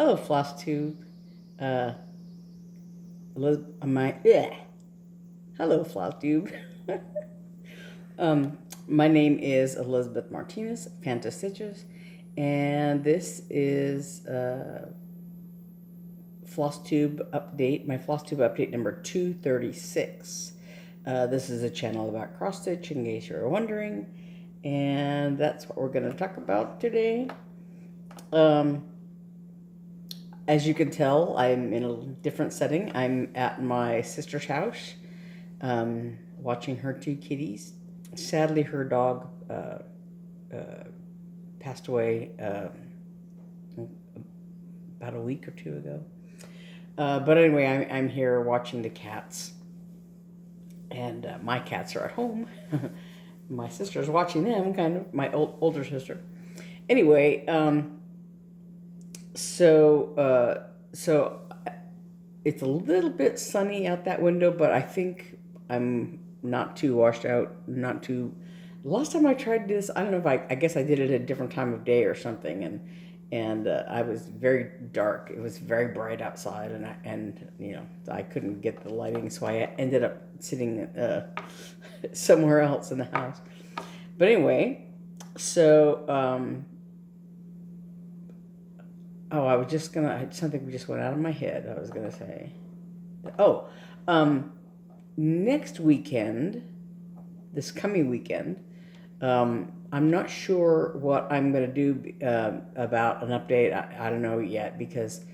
Hello, Flosstube. Uh, Hello, Flosstube. My name is Elizabeth Martinez, phantastitches, and this is Flosstube update. My Flosstube update number 236. This is a channel about cross stitch, in case you're wondering, and that's what we're going to talk about today. As you can tell, I'm in a different setting. I'm at my sister's house, watching her two kitties. Sadly, her dog passed away about a week or two ago. But anyway, I'm here watching the cats. And my cats are at home. My sister's watching them, kind of. My older sister. Anyway, so it's a little bit sunny out that window, but I think I'm not too washed out, not too... Last time I tried this, I don't know if I guess I did it at a different time of day or something, and I was very dark. It was very bright outside, and you know, I couldn't get the lighting, so I ended up sitting somewhere else in the house. But anyway, so oh, I was just gonna, something just went out of my head. I was gonna say, oh, next weekend, this coming weekend, I'm not sure what I'm gonna do about an update. I don't know yet, because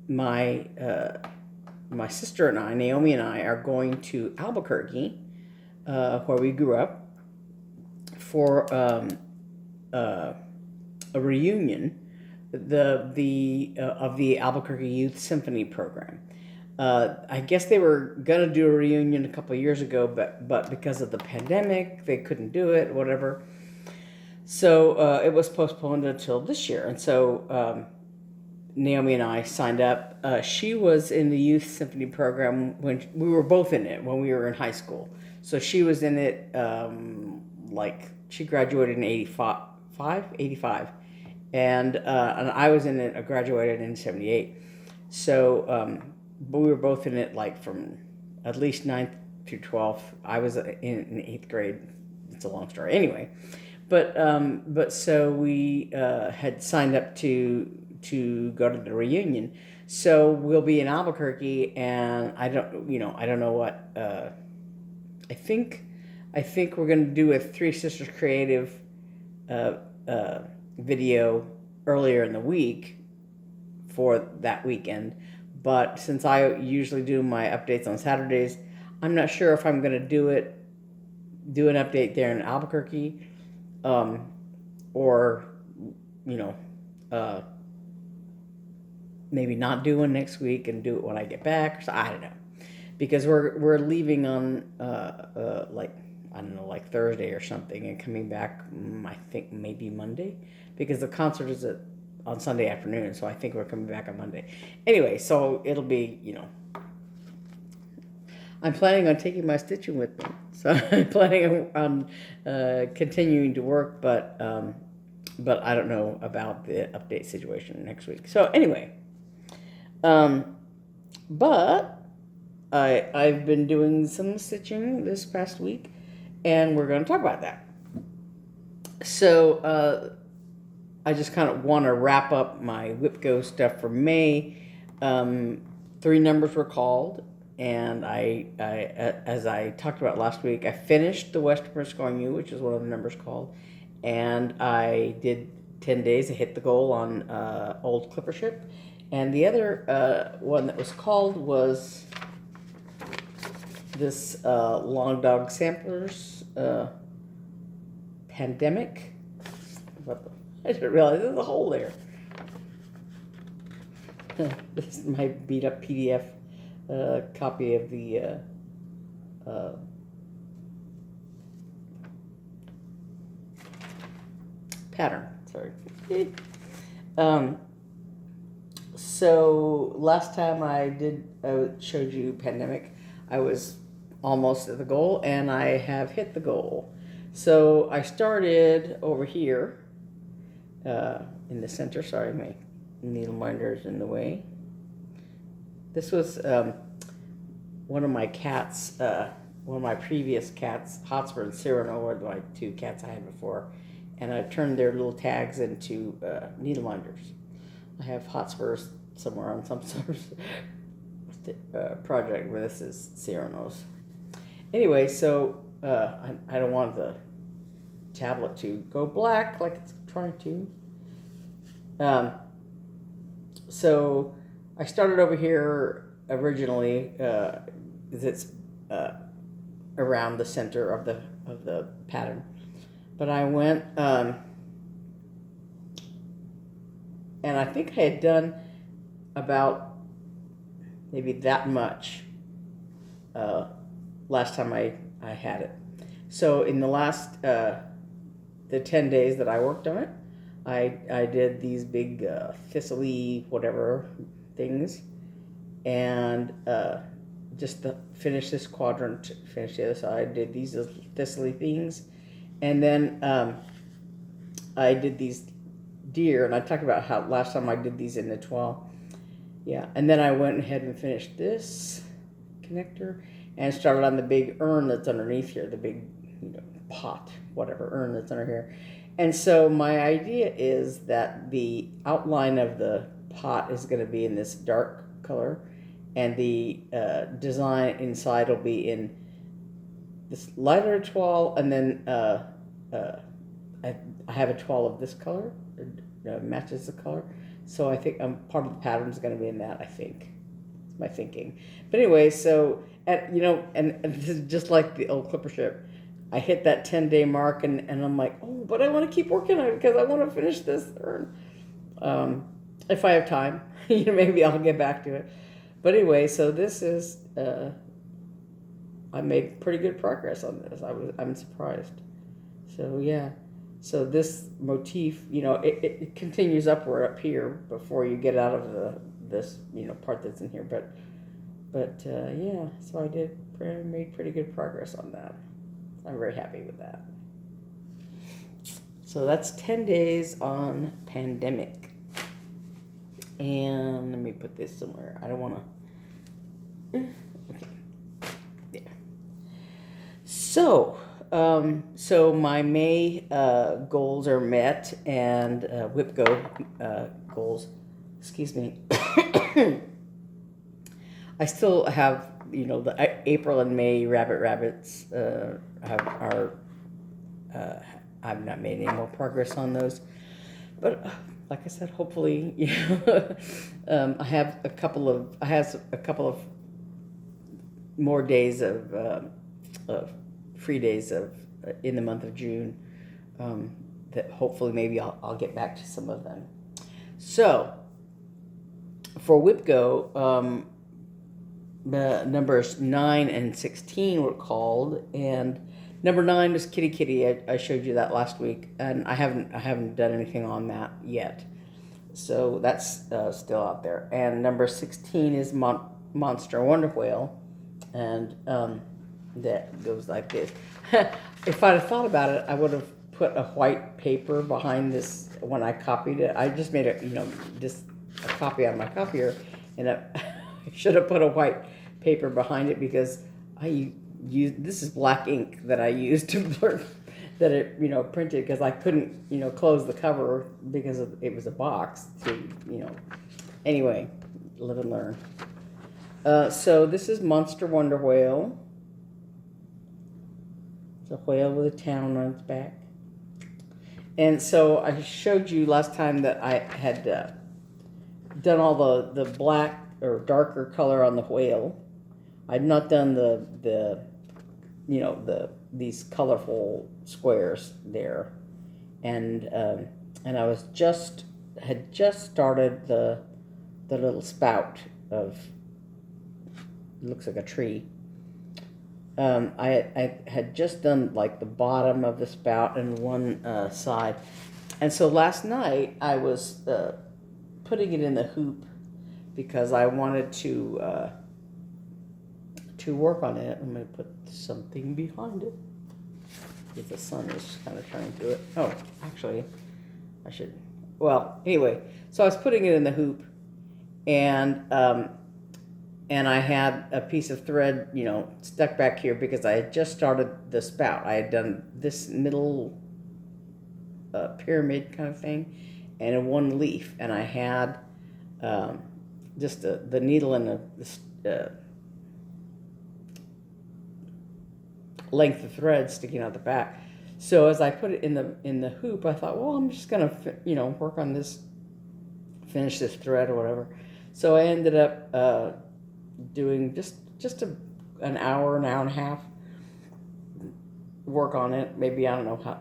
my sister and I, Naomi and I, are going to Albuquerque, where we grew up, for a reunion of the Albuquerque Youth Symphony program. I guess they were gonna do a reunion a couple of years ago, but because of the pandemic, they couldn't do it, whatever. So it was postponed until this year. And so Naomi and I signed up. She was in the Youth Symphony program when we were both in it when we were in high school. So she was in it, like, she graduated in 85. And I was in it, I graduated in 78. So, but we were both in it, like, from at least 9th through 12th. I was in 8th grade. It's a long story. Anyway, but so we had signed up to go to the reunion. So we'll be in Albuquerque, and I don't know what, I think we're going to do a Three Sisters Creative video earlier in the week for that weekend. But since I usually do my updates on Saturdays, I'm not sure if I'm going to do an update there in Albuquerque, or, maybe not do one next week and do it when I get back. So I don't know, because we're leaving on like Thursday or something, and coming back, I think maybe Monday, because the concert is on Sunday afternoon, so I think we're coming back on Monday. Anyway, so it'll be, I'm planning on taking my stitching with me, so I'm planning on continuing to work, but I don't know about the update situation next week. So anyway, but I've been doing some stitching this past week, and we're going to talk about that. So I just kind of want to wrap up my WIPGO stuff for May. 3 numbers were called, and I as I talked about last week, I finished the Western Biscornu, which is one of the numbers called, and I did 10 days. I hit the goal on Old Clipper Ship, and the other one that was called was this Long Dog Samplers Pandemic. I didn't realize there's a hole there. This is my beat up PDF copy of the pattern. Sorry. So last time I showed you Pandemic, I was almost at the goal, and I have hit the goal. So I started over here in the center. Sorry, my needle minders in the way. This was one of my cats, one of my previous cats, Hotspur and Cyrano were my two cats I had before, and I turned their little tags into needle minders. I have Hotspurs somewhere on some sort of project where this is Cyrano's. Anyway, so I don't want the tablet to go black like it's trying to. So I started over here originally, it's around the center of the pattern, but I went and I think I had done about maybe that much last time I had it. So in the last the 10 days that I worked on it, I did these big thistle-y whatever things, and just to finish this quadrant, finish the other side, did these thistle-y things, and then I did these deer, and I talked about how last time I did these in the 12. Yeah, and then I went ahead and finished this connector and started on the big urn that's underneath here, the big, pot, whatever urn that's under here. And so my idea is that the outline of the pot is going to be in this dark color, and the design inside will be in this lighter toile, and then I have a toile of this color, matches the color. So I think part of the pattern is going to be in that, I think. It's my thinking. But anyway, so, and this is just like the old clipper ship. I hit that 10-day mark, and I'm like, oh, but I want to keep working on it because I want to finish this urn. If I have time, maybe I'll get back to it. But anyway, so this is, I made pretty good progress on this. I'm surprised. So yeah, so this motif, it continues upward up here before you get out of this part that's in here. But yeah, so I made pretty good progress on that. I'm very happy with that. So that's 10 days on pandemic. And let me put this somewhere. I don't want to. Okay. Yeah. So my May goals are met, and WIPGO goals. Excuse me. I still have the April and May rabbits I've not made any more progress on those, but like I said, hopefully, I have a couple of more days of free days in the month of June, that hopefully maybe I'll get back to some of them. So for WIPGO, the numbers 9 and 16 were called, and number 9 was Kitty Kitty. I showed you that last week, and I haven't done anything on that yet, so that's still out there. And number 16 is Monster Wonder Whale, and that goes like this. If I'd have thought about it, I would have put a white paper behind this when I copied it. I just made just a copy on my copier, and I should have put a white paper behind it because this is black ink that I used to blur that it printed, because I couldn't close the cover because it was a box anyway, live and learn. So this is Monster Wonder Whale. It's a whale with a town on its back. And so I showed you last time that I had done all the black or darker color on the whale. I'd not done these colorful squares there, and I had just started the little spout of, looks like a tree. I had just done like the bottom of the spout and one side, and so last night I was putting it in the hoop because I wanted to work on it. I'm going to put something behind it if the sun is kind of turning through it. Oh, actually, I should well, anyway, so I was putting it in the hoop, and I had a piece of thread, stuck back here because I had just started the spout. I had done this middle pyramid kind of thing, and in one leaf, and I had just the needle and the length of thread sticking out the back. So as I put it in the hoop, I thought, well, I'm just gonna work on this, finish this thread or whatever. So I ended up doing just an hour and a half work on it. Maybe, I don't know how.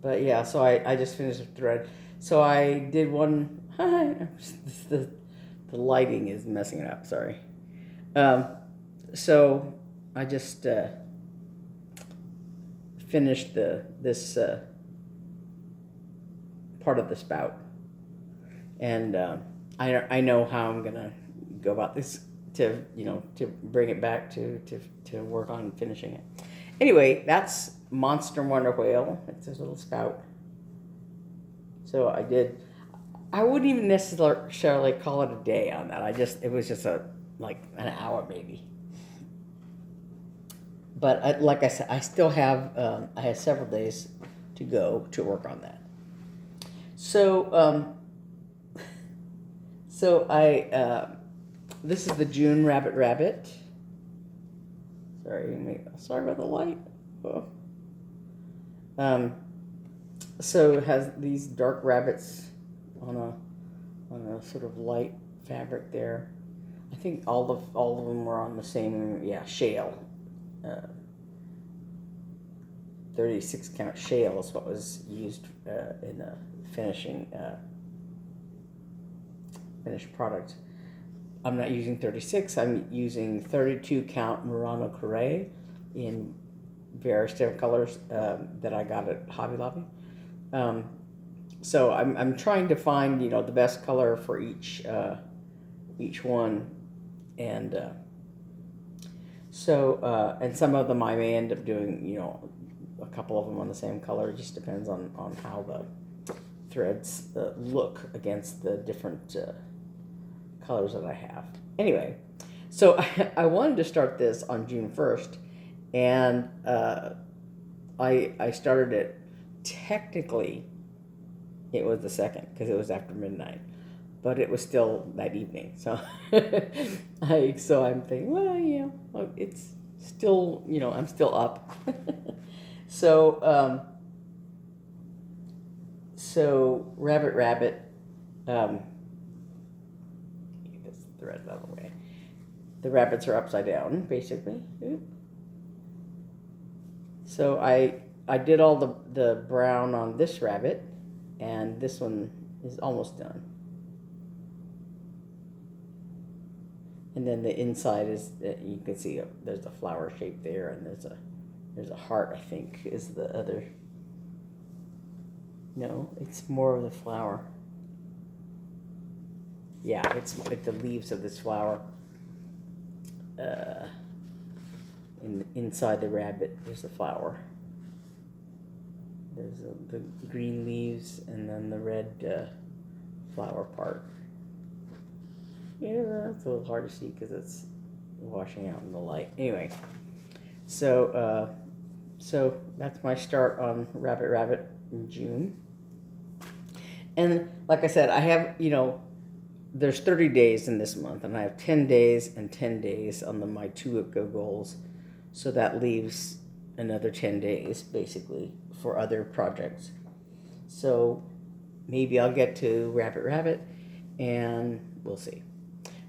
But yeah, so I just finished the thread. So I did one. the lighting is messing it up. Sorry. So I just finished this part of the spout, and I know how I'm gonna go about this to bring it back to work on finishing it. Anyway, that's Monster Wonder Whale. It's this little spout. So I wouldn't even necessarily call it a day on that. It was just like an hour maybe. But like I said, I still have, I have several days to go to work on that. So, this is the June Rabbit. Sorry about the light. Oh. So it has these dark rabbits on a sort of light fabric there. I think all of them were on the same, shale. 36 count shale is what was used in the finished product. I'm not using 36. I'm using 32 count Murano Carré in various different colors that I got at Hobby Lobby. So I'm trying to find the best color for each one, and and some of them I may end up doing a couple of them on the same color. It just depends on how the threads look against the different colors that I have. Anyway, so I wanted to start this on June 1st, and I started it. Technically, it was the 2nd because it was after midnight, but it was still that evening. So I'm thinking, well, it's still, I'm still up. So Rabbit. Get this thread out of the way. The rabbits are upside down, basically. So I did all the brown on this rabbit, and this one is almost done. And then the inside is, you can see there's a flower shape there, and there's a heart, I think, is the other. No, it's more of the flower. Yeah, it's like the leaves of this flower. Inside the rabbit, there's the flower. There's the green leaves, and then the red flower part. Yeah, it's a little hard to see because it's washing out in the light. Anyway, so that's my start on Rabbit in June. And like I said, I have, there's 30 days in this month, and I have 10 days and 10 days on my 2 WIPGO goals. So that leaves another 10 days, basically, for other projects. So maybe I'll get to Rabbit, and we'll see.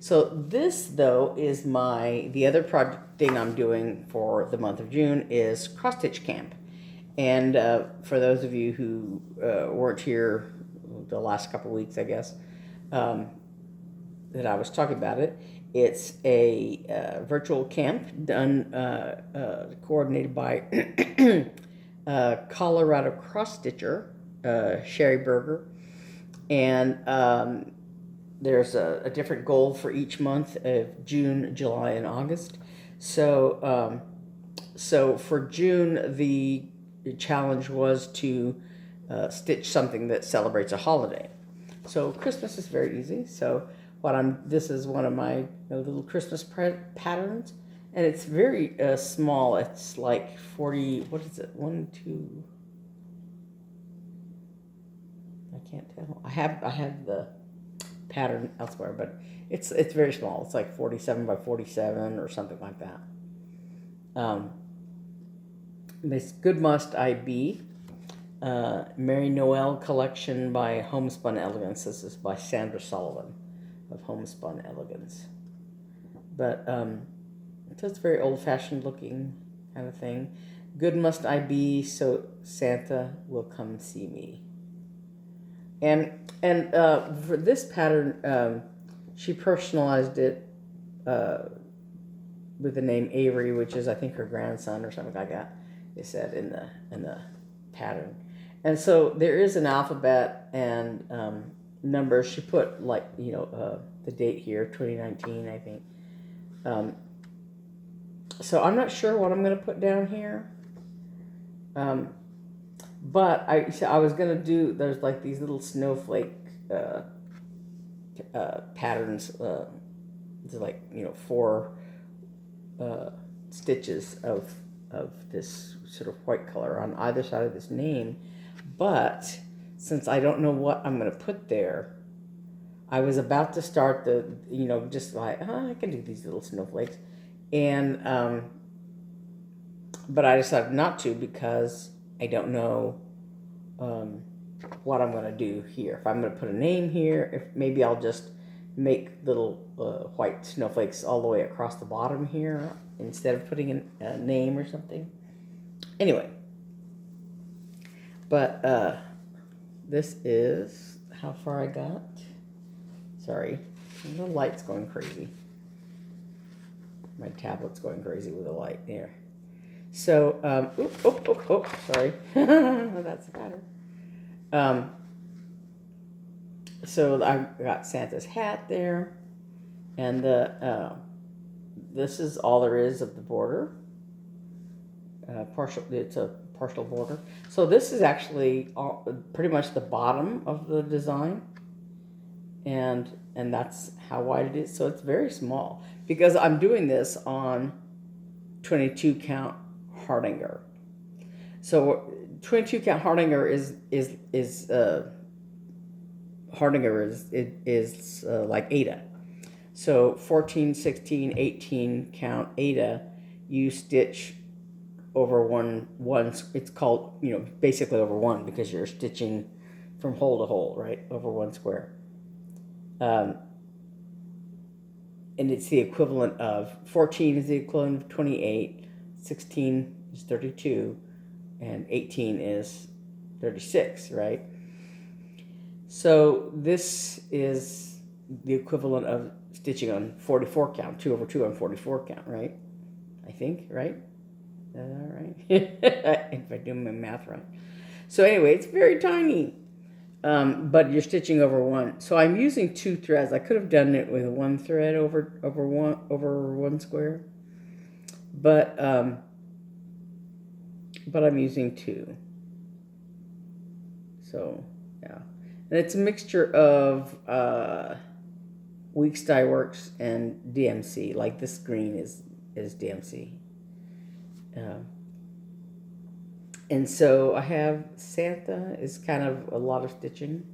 So this, though, is the other project thing I'm doing for the month of June is Crosstag Camp. And for those of you who weren't here the last couple weeks, I guess, that I was talking about it, it's a virtual camp done, coordinated by Colorado cross-stitcher, Sherry Berger. And there's a different goal for each month of June, July, and August. So for June, challenge was to stitch something that celebrates a holiday. So Christmas is very easy. So this is one of my little Christmas patterns, and it's very small. It's like 40. What is it? 1, 2. I can't tell. I have the pattern elsewhere, but it's very small. It's like 47 by 47 or something like that. This Good Must I Be, Mary Noel collection by Homespun Elegance. This is by Sandra Sullivan of Homespun Elegance. But it's just very old-fashioned looking kind of thing. Good must I be, so Santa will come see me. And for this pattern, she personalized it with the name Avery, which is I think her grandson or something like that. They said in the pattern, and so there is an alphabet and numbers. She put the date here, 2019, I think. So I'm not sure what I'm going to put down here. But I was going to do, there's like these little snowflake patterns. It's like, 4 stitches of this sort of white color on either side of this name. But since I don't know what I'm going to put there, I was about to start just like, I can do these little snowflakes. And, but I decided not to because I don't know what I'm going to do here. If I'm going to put a name here, if maybe I'll just make little white snowflakes all the way across the bottom here instead of putting a name or something. Anyway, but this is how far I got. Sorry, the light's going crazy. My tablet's going crazy with the light there. So, sorry. That's the pattern. So I got Santa's hat there, and this is all there is of the border. It's a partial border. So this is actually pretty much the bottom of the design, and that's how wide it is. So it's very small because I'm doing this on 22 count Hardanger. So 22 count Hardanger is like Ada. So 14, 16, 18 count Ada, you stitch over one. It's called basically over one because you're stitching from hole to hole, right, over one square. And it's the equivalent of 14 is the equivalent of 28, 16 is 32, and 18 is 36, right? So this is the equivalent of stitching on 44 count, 2 over 2 on 44 count, right? I think, right? Is that all right? If I do my math right. So anyway, it's very tiny, but you're stitching over one. So I'm using 2 threads. I could have done it with 1 thread over one square, but I'm using 2. So yeah, and it's a mixture of Weeks Dye Works and DMC. Like this green is DMC. And so I have Santa is kind of a lot of stitching,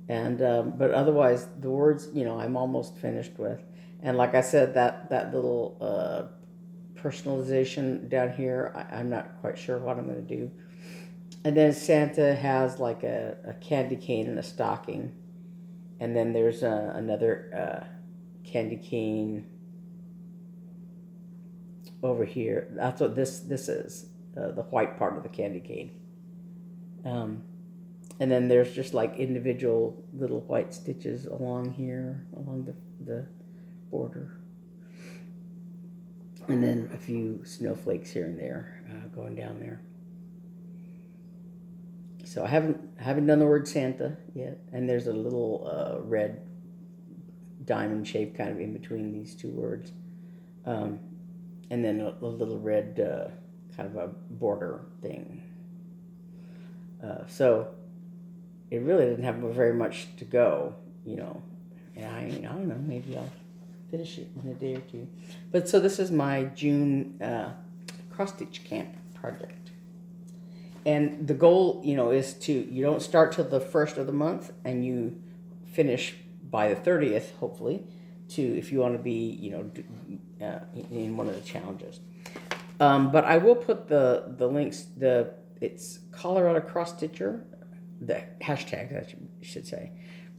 and but otherwise the words I'm almost finished with. And like I said, that little personalization down here, I'm not quite sure what I'm going to do. And then Santa has like a candy cane and a stocking, and then there's another candy cane over here. That's what this is. The white part of the candy cane. And then there's just like individual little white stitches along here, along the border. And then a few snowflakes here and there going down there. So I haven't done the word Santa yet. And there's a little red diamond shape kind of in between these 2 words. And then a little red kind of a border thing. So it really didn't have very much to go, you know. And I don't know, maybe I'll finish it in a day or two. But so this is my June cross-stitch camp project. And the goal, you know, is you don't start till the 1st of the month and you finish by the 30th, hopefully, if you want to be, you know, in one of the challenges. But I will put the links, it's Colorado Cross Stitcher, the hashtag I should say.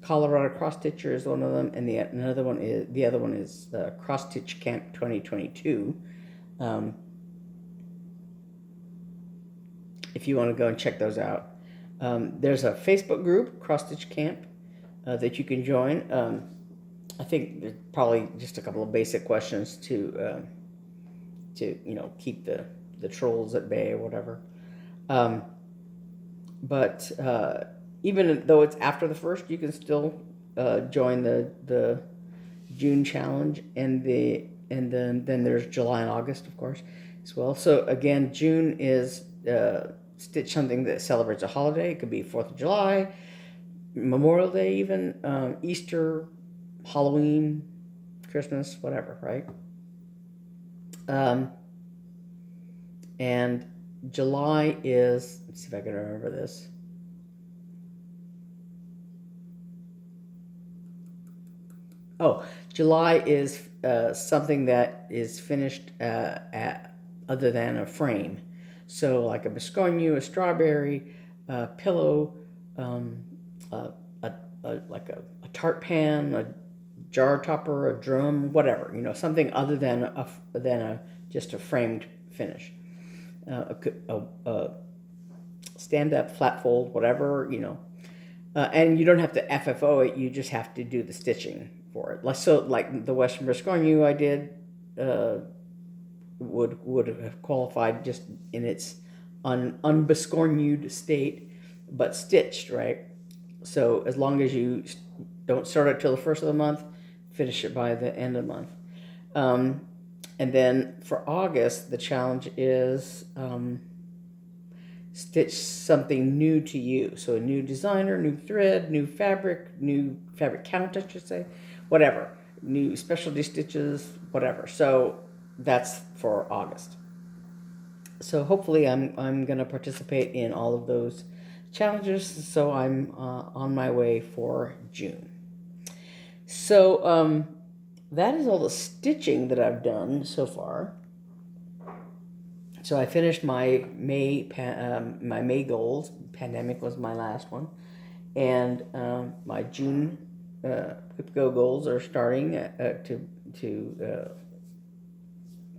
Colorado Cross Stitcher is one of them, and the other one is Cross Stitch Camp 2022. If you want to go and check those out, there's a Facebook group, Cross Stitch Camp, that you can join. I think there's probably just a couple of basic questions to you know, keep the trolls at bay or whatever. But even though it's after the 1st, you can still join the June challenge, and then there's July and August, of course, as well. So again, June is stitch something that celebrates a holiday. It could be 4th of July, Memorial Day, even Easter, Halloween, Christmas, whatever, right? And July is, let's see if I can remember this. Oh, July is something that is finished other than a frame. So like a Biscornu, a strawberry, a pillow, like a tart pan, a jar topper, a drum, whatever, you know, something other than just a framed finish. A stand-up, flat fold, whatever, you know. And you don't have to FFO it, you just have to do the stitching for it. Like the Western Biscornu I did would have qualified just in its unbiscornued state, but stitched, right? So as long as you don't start it till the 1st of the month, finish it by the end of the month. And then for August, the challenge is stitch something new to you. So a new designer, new thread, new fabric count, I should say, whatever. New specialty stitches, whatever. So that's for August. So hopefully I'm going to participate in all of those challenges. So I'm on my way for June. So that is all the stitching that I've done so far. So I finished my May goals. Pandemic was my last one, and my June WIPGO goals are starting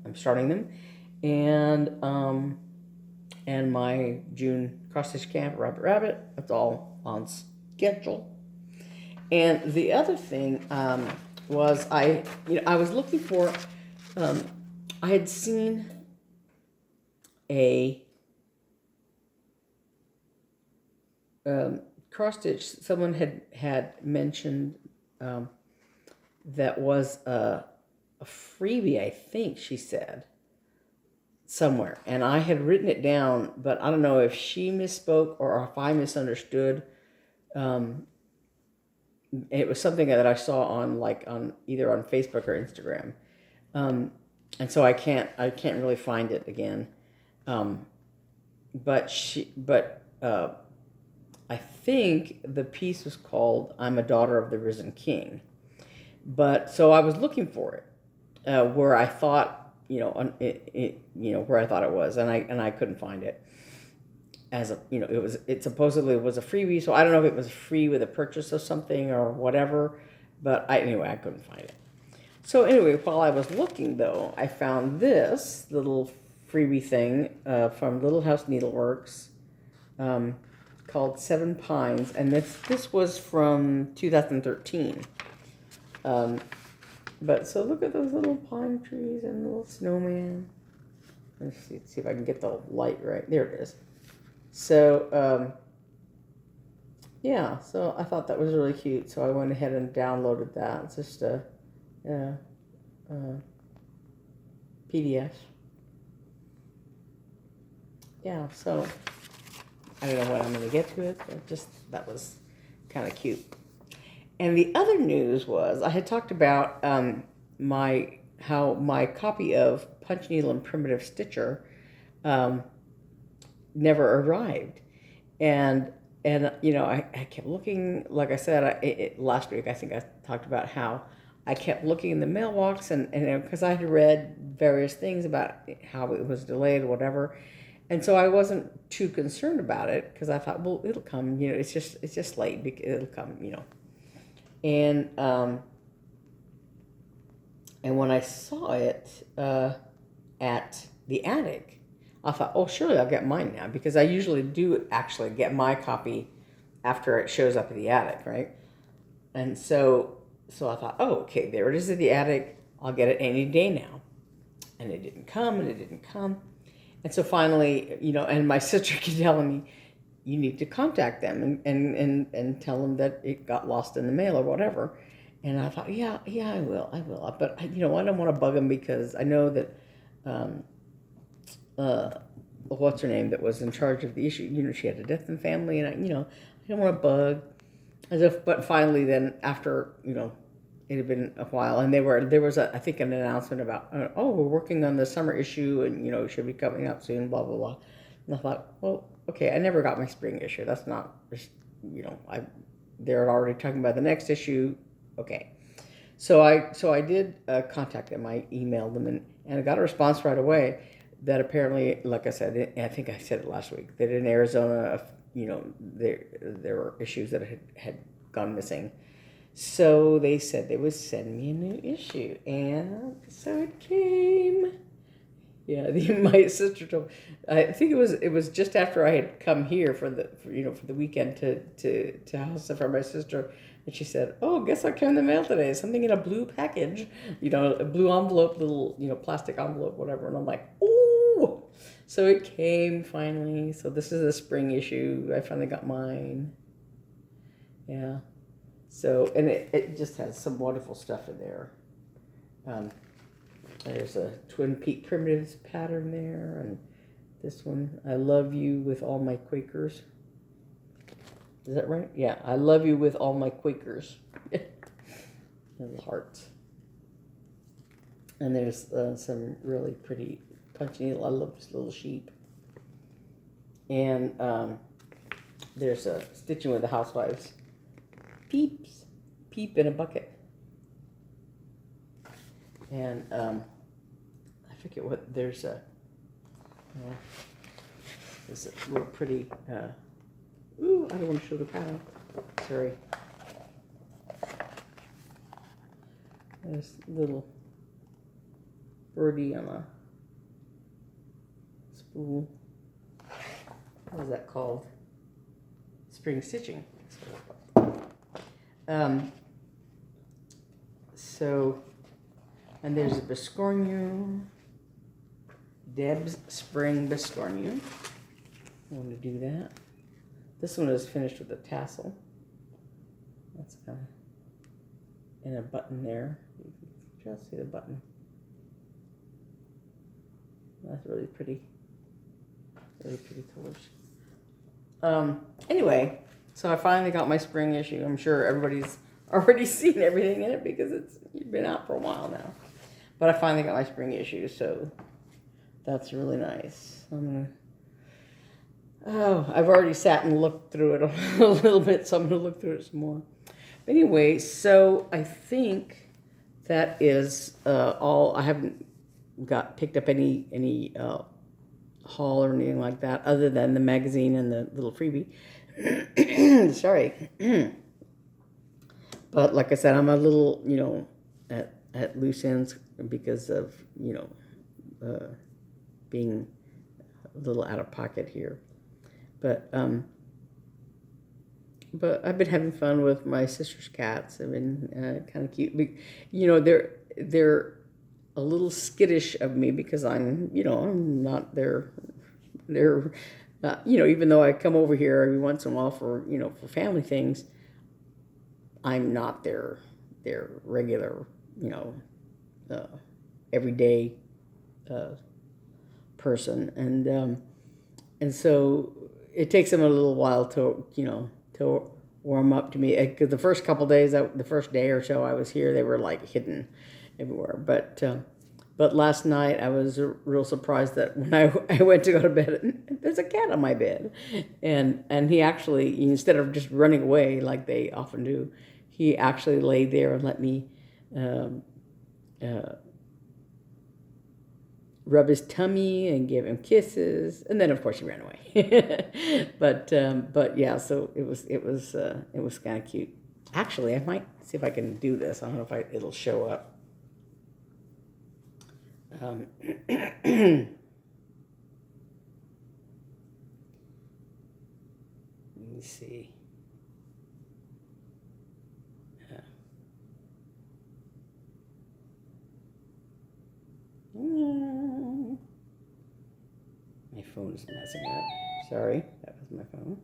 I'm starting them, and my June cross stitch camp rabbit. That's all on schedule. And the other thing was I was looking for. I had seen a cross stitch. Someone had mentioned that was a freebie, I think she said, somewhere, and I had written it down, but I don't know if she misspoke or if I misunderstood. It was something that I saw on either on Facebook or Instagram, and so I can't really find it again. But I think the piece was called "I'm a Daughter of the Risen King," but so I was looking for it where I thought where I thought it was, and I couldn't find it. It supposedly was a freebie, so I don't know if it was free with a purchase of something or whatever, but I couldn't find it. So anyway, while I was looking though, I found this little freebie thing from Little House Needleworks called 7 Pines, and this was from 2013. But so look at those little pine trees and little snowman. Let's see if I can get the light right. There it is. So, yeah, so I thought that was really cute. So I went ahead and downloaded that. It's just a PDF. yeah, so I don't know when I'm going to get to it, but just that was kind of cute. And the other news was I had talked about how my copy of Punch Needle and Primitive Stitcher never arrived, and I kept looking. Like I said, last week I think I talked about how I kept looking in the mailbox, and because I had read various things about how it was delayed or whatever, and so I wasn't too concerned about it because I thought, well, it'll come. It's just late. It'll come. And when I saw it at the attic, I thought, oh, surely I'll get mine now, because I usually do actually get my copy after it shows up at the attic, right? And so I thought, oh, okay, there it is at the attic. I'll get it any day now. And it didn't come, and it didn't come. And so finally, and my sister kept telling me, you need to contact them and tell them that it got lost in the mail or whatever. And I thought, yeah, I will. But I don't want to bug them, because I know that, what's her name that was in charge of the issue, she had a death in the family, and I don't want to bug. But finally, then after it had been a while, and there was I think an announcement about we're working on the summer issue, and it should be coming out soon, blah blah blah. And I thought, well, okay, I never got my spring issue. That's not they're already talking about the next issue. Okay, so I did contact them. I emailed them, and I got a response right away that apparently, like I said, I think I said it last week, that in Arizona, there were issues that had gone missing. So they said they would send me a new issue, and so it came. Yeah, my sister told. I think it was just after I had come here for the weekend to house for my sister, and she said, "Oh, guess what came in the mail today? Something in a blue package, a blue envelope, little plastic envelope, whatever." And I'm like, "Ooh!" So it came finally. So this is the spring issue. I finally got mine. Yeah. So, and it just has some wonderful stuff in there. There's a Twin Peak Primitives pattern there, and this one, I love you with all my Quakers. Is that right? Yeah, I love you with all my Quakers. Little hearts. And there's some really pretty Punch Needle. I love this little sheep. And there's a Stitching with the Housewives. Peep in a bucket. And I forget what, there's a real pretty, ooh, I don't want to show the pattern. Sorry. There's a little birdie on a spool. What is that called? Spring stitching. So, and there's a Biscornu, Deb's Spring Biscornu. I want to do that. This one is finished with a tassel. That's kind of, and a button there. You can just see the button. That's really pretty colors. Anyway, so I finally got my spring issue. I'm sure everybody's already seen everything in it because it's been out for a while now. But I finally got my spring issue, so that's really nice. I've already sat and looked through it a little bit, so I'm going to look through it some more. But anyway, so I think that is all. I haven't picked up any haul or anything like that, other than the magazine and the little freebie. Sorry. But like I said, I'm a little, at loose ends because of, being a little out of pocket here. But I've been having fun with my sister's cats. They've been kind of cute. They're a little skittish of me because I'm not their, even though I come over here every once in a while for family things, I'm not their regular, everyday person. And and so it takes them a little while to, to warm up to me. Because the first couple days, the first day or so I was here, they were like hidden everywhere. But last night I was real surprised that when I went to go to bed, there's a cat on my bed, and he actually, instead of just running away like they often do, he actually laid there and let me rub his tummy and give him kisses, and then of course he ran away. but yeah, so it was kind of cute. Actually, I might see if I can do this. I don't know if it'll show up. Let me see. My phone is messing up. Sorry, that was my phone.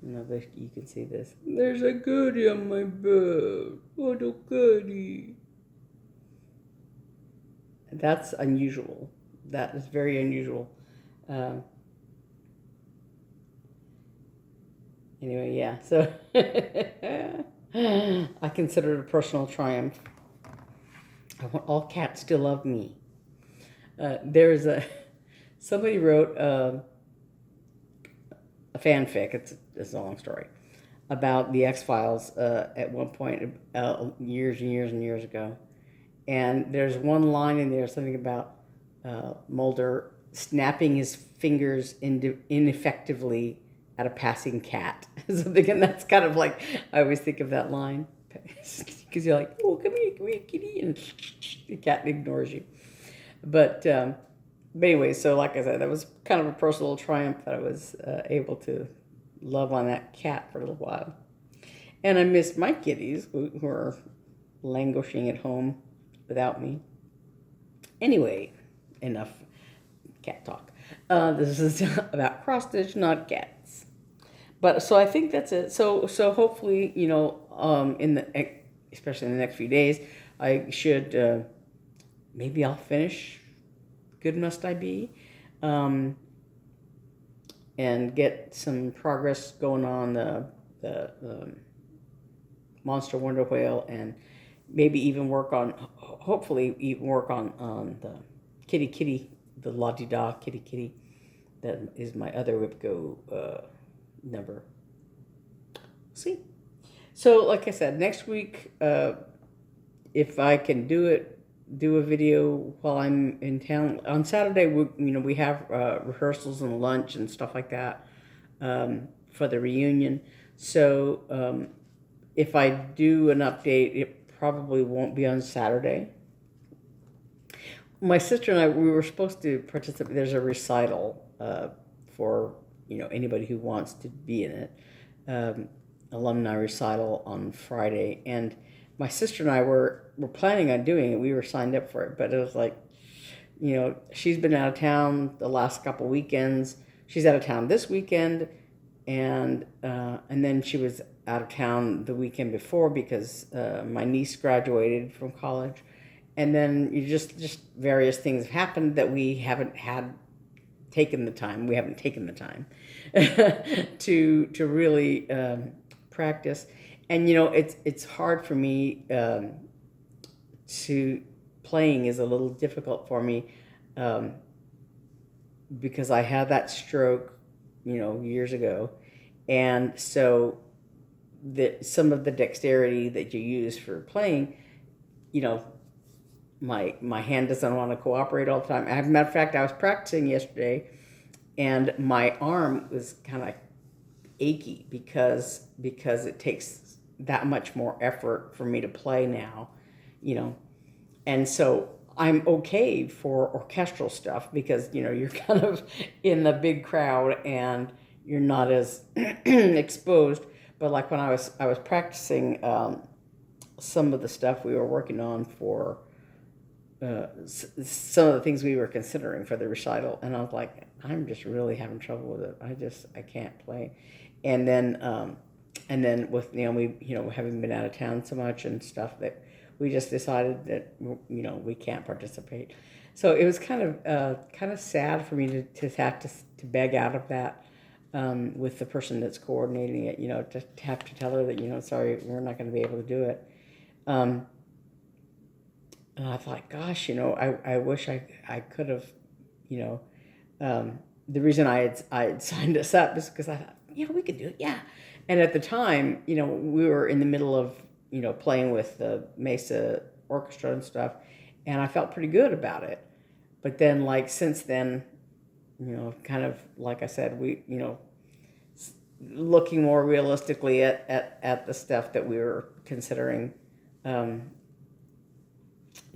No, you can see this. There's a goodie on my bed. What a goodie. That's unusual. That is very unusual. Anyway, yeah, so I consider it a personal triumph. I want all cats to love me. Somebody wrote a fanfic, it's a long story, about the X-Files at one point, years and years and years ago. And there's one line in there, something about Mulder snapping his fingers ineffectively at a passing cat. Something, and that's kind of like, I always think of that line. Because you're like, oh, come here, kitty. And the cat ignores you. But anyway, so like I said, that was kind of a personal triumph that I was able to love on that cat for a little while. And I missed my kitties who are languishing at home without me. Anyway, enough cat talk. This is about cross stitch, not cats. But so I think that's it. So hopefully, especially in the next few days, I should maybe I'll finish Good Must I Be, and get some progress going on the Monster Wonder Whale, and maybe even hopefully even work on the kitty, the la-di-da kitty. That is my other WIPGO number. See? So, like I said, next week, if I can do a video while I'm in town. On Saturday, we have rehearsals and lunch and stuff like that for the reunion. So if I do an update, it probably won't be on Saturday. My sister and I, we were supposed to participate. There's a recital for anybody who wants to be in it, alumni recital on Friday, and my sister and I were planning on doing it. We were signed up for it, but it was like, she's been out of town the last couple weekends. She's out of town this weekend, and then she was out of town the weekend before because my niece graduated from college, and then just various things have happened that we haven't taken the time to really practice. And it's hard for me to playing is a little difficult for me because I had that stroke years ago, and so some of the dexterity that you use for playing, my hand doesn't want to cooperate all the time. As a matter of fact, I was practicing yesterday, and my arm was kind of achy because it takes that much more effort for me to play now, and so I'm okay for orchestral stuff because you're kind of in the big crowd and you're not as exposed. But like when I was practicing some of the stuff we were working on for some of the things we were considering for the recital, and I was like, I'm just really having trouble with it. I can't play. And then And then with Naomi, having been out of town so much and stuff, that we just decided that, we can't participate. So it was kind of sad for me to have to beg out of that with the person that's coordinating it, to have to tell her that, sorry, we're not going to be able to do it. And I thought, gosh, I wish I could have, the reason I had signed us up is because I thought, we could do it, yeah. And at the time, we were in the middle of, playing with the Mesa Orchestra and stuff, and I felt pretty good about it. But then, like, since then, kind of, like I said, we, looking more realistically at the stuff that we were considering,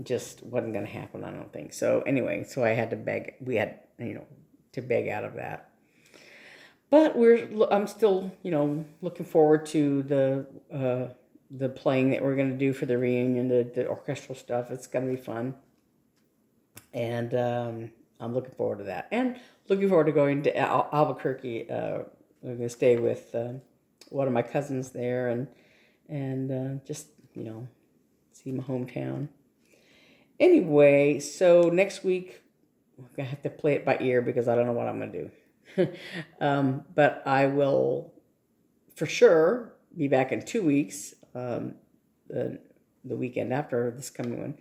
just wasn't going to happen, I don't think. So anyway, so I had to beg, to beg out of that. But I'm still, looking forward to the playing that we're going to do for the reunion, the orchestral stuff. It's going to be fun. And I'm looking forward to that. And looking forward to going to Albuquerque. We're going to stay with one of my cousins there and just, see my hometown. Anyway, so next week, I'm going to have to play it by ear because I don't know what I'm going to do. But I will for sure be back in 2 weeks, the weekend after this coming one,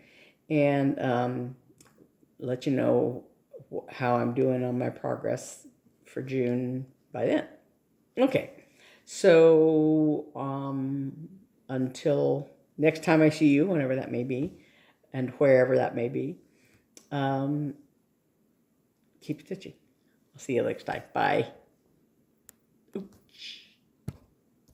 and let you know how I'm doing on my progress for June by then. Okay, so until next time I see you, whenever that may be, and wherever that may be, keep stitching. I'll see you next time. Bye. Oops.